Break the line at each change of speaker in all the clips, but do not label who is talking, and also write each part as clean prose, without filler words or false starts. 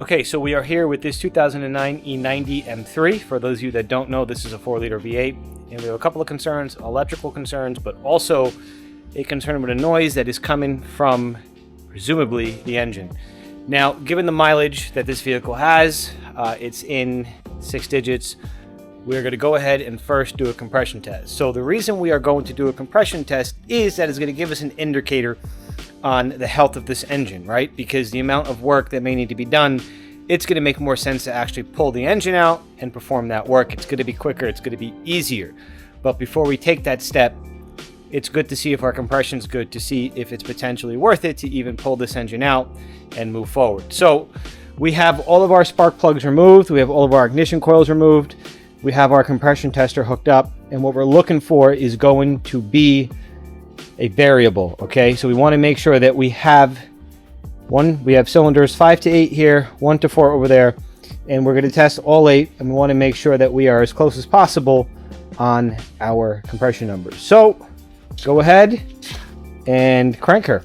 Okay, so we are here with this 2009 E90 M3. For those of you that don't know, this is a 4-liter V8, and we have a couple of concerns, electrical concerns, but also a concern with a noise that is coming from, presumably, the engine. Now, given the mileage that this vehicle has, it's in 6 digits, we're going to go ahead and first do a compression test. So the reason we are going to do a compression test is that it's going to give us an indicator on the health of this engine, right? Because the amount of work that may need to be done, it's going to make more sense to actually pull the engine out and perform that work. It's going to be quicker, it's going to be easier. But before we take that step, it's good to see if our compression is good, to see if it's potentially worth it to even pull this engine out and move forward. So we have all of our spark plugs removed, we have all of our ignition coils removed, we have our compression tester hooked up, and what we're looking for is going to be a variable. Okay, so we want to make sure that we have cylinders 5 to 8 here, 1 to 4 over there, and we're going to test all 8, and we want to make sure that we are as close as possible on our compression numbers. So go ahead and crank her.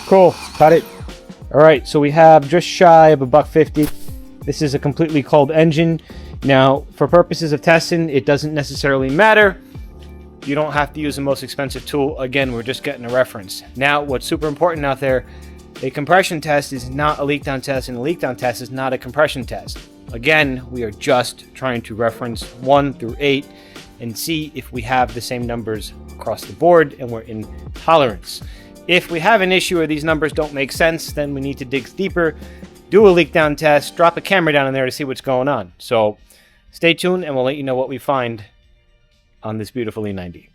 Cool, got it. All right, so we have just shy of $150. This is a completely cold engine. Now, for purposes of testing, it doesn't necessarily matter. You don't have to use the most expensive tool. Again, we're just getting a reference. Now, what's super important out there, a compression test is not a leak down test, and a leak down test is not a compression test. Again, we are just trying to reference 1 through 8 and see if we have the same numbers across the board and we're in tolerance. If we have an issue or these numbers don't make sense, then we need to dig deeper, do a leak down test, drop a camera down in there to see what's going on. So stay tuned and we'll let you know what we find on this beautiful E90.